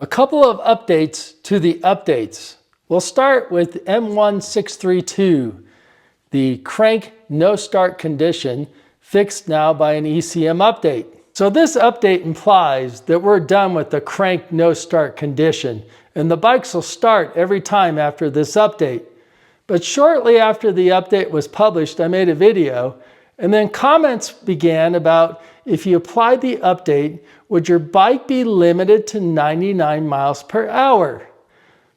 A couple of updates to the updates. We'll start with M1632, the crank no start condition fixed now by an ECM update. So this update implies that we're done with the crank no start condition and the bikes will start every time after this update. But shortly after the update was published, I made a video and then comments began about if you applied the update, would your bike be limited to 99 miles per hour?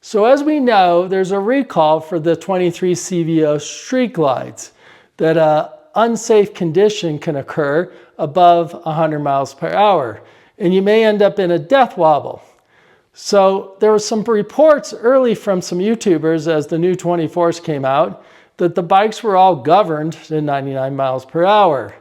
So as we know, there's a recall for the 23 CVO Street Glides that an unsafe condition can occur above 100 miles per hour, and you may end up in a death wobble. So there were some reports early from some YouTubers as the new 24s came out that the bikes were all governed to 99 miles per hour.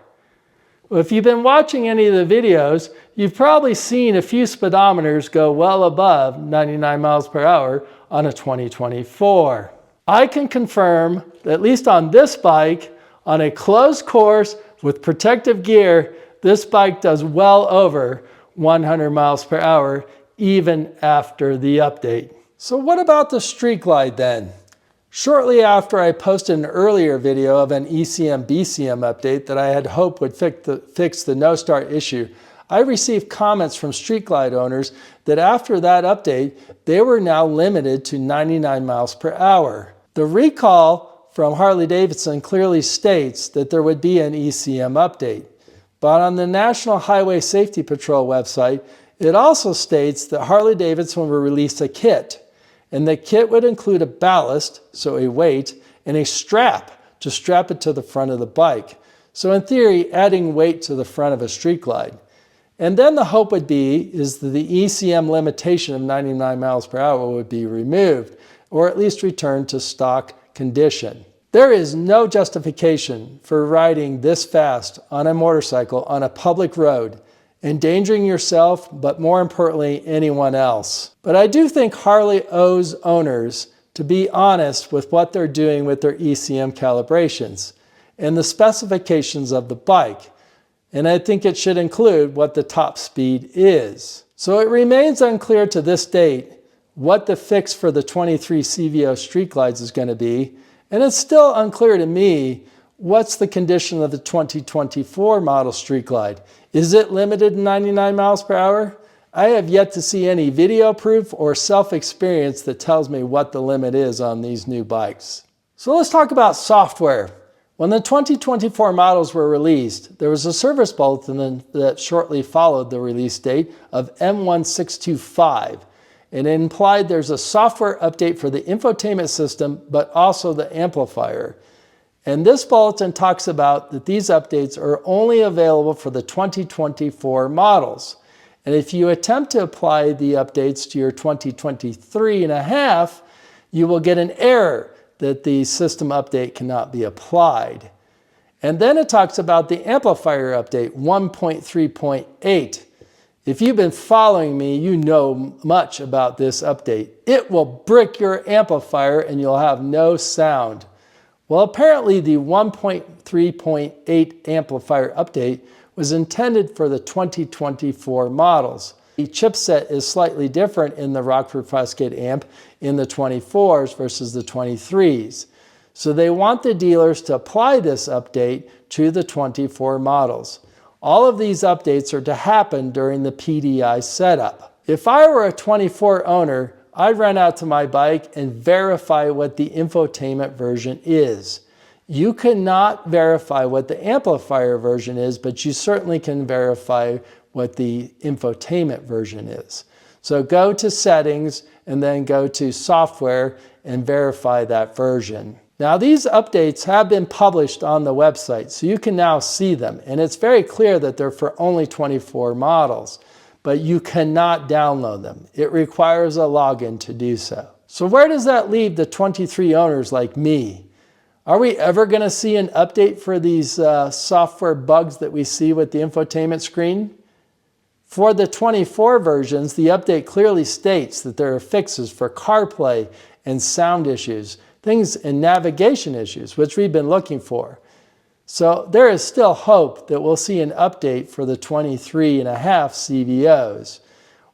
Well, if you've been watching any of the videos, you've probably seen a few speedometers go well above 99 miles per hour on a 2024. I can confirm that at least on this bike, on a closed course with protective gear, this bike does well over 100 miles per hour even after the update. So what about the Street Glide then? Shortly after I posted an earlier video of an ECM BCM update that I had hoped would fix the no start issue, I received comments from Street Glide owners that after that update, they were now limited to 99 miles per hour. The recall from Harley-Davidson clearly states that there would be an ECM update. But on the National Highway Safety Patrol website, it also states that Harley-Davidson will release a kit. And the kit would include a ballast, so a weight, and a strap to strap it to the front of the bike. So in theory, adding weight to the front of a Street Glide. And then the hope would be is that the ECM limitation of 99 miles per hour would be removed, or at least returned to stock condition. There is no justification for riding this fast on a motorcycle on a public road, endangering yourself, but more importantly, anyone else. But I do think Harley owes owners to be honest with what they're doing with their ECM calibrations and the specifications of the bike. And I think it should include what the top speed is. So it remains unclear to this date what the fix for the 23 CVO Street Glides is going to be. And it's still unclear to me what's the condition of the 2024 model Street Glide. Is it limited to 99 miles per hour? I have yet to see any video proof or self-experience that tells me what the limit is on these new bikes. So let's talk about software. When the 2024 models were released, there was a service bulletin that shortly followed the release date of M1625. And it implied there's a software update for the infotainment system, but also the amplifier. And this bulletin talks about that these updates are only available for the 2024 models. And if you attempt to apply the updates to your 2023 and a half, you will get an error that the system update cannot be applied. And then it talks about the amplifier update 1.3.8. If you've been following me, you know much about this update. It will brick your amplifier and you'll have no sound. Well, apparently the 1.3.8 amplifier update was intended for the 2024 models. The chipset is slightly different in the Rockford Fosgate amp in the 24s versus the 23s. So they want the dealers to apply this update to the 24 models. All of these updates are to happen during the PDI setup. If I were a 24 owner, I'd run out to my bike and verify what the infotainment version is. You cannot verify what the amplifier version is, but you certainly can verify what the infotainment version is. So go to settings and then go to software and verify that version. Now these updates have been published on the website, so you can now see them. And it's very clear that they're for only 24 models. But you cannot download them. It requires a login to do so. So where does that leave the 23 owners like me? Are we ever going to see an update for these software bugs that we see with the infotainment screen? For the 24 versions, the update clearly states that there are fixes for CarPlay and sound issues, things and navigation issues, which we've been looking for. So there is still hope that we'll see an update for the 23.5 CVOs.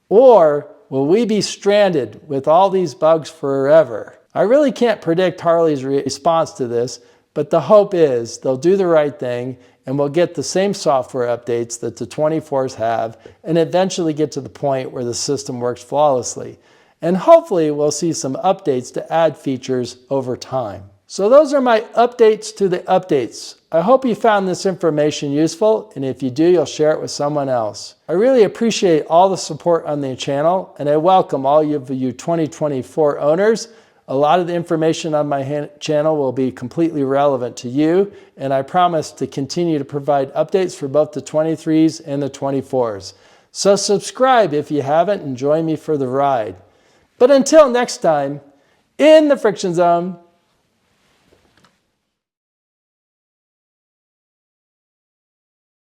Or will we be stranded with all these bugs forever? I really can't predict Harley's response to this, but the hope is they'll do the right thing and we'll get the same software updates that the 24s have and eventually get to the point where the system works flawlessly. And hopefully we'll see some updates to add features over time. So those are my updates to the updates. I hope you found this information useful, and if you do, you'll share it with someone else. I really appreciate all the support on the channel, and I welcome all of you 2024 owners. A lot of the information on my channel will be completely relevant to you, and I promise to continue to provide updates for both the 23s and the 24s. So subscribe if you haven't and join me for the ride. But until next time, in the Friction Zone,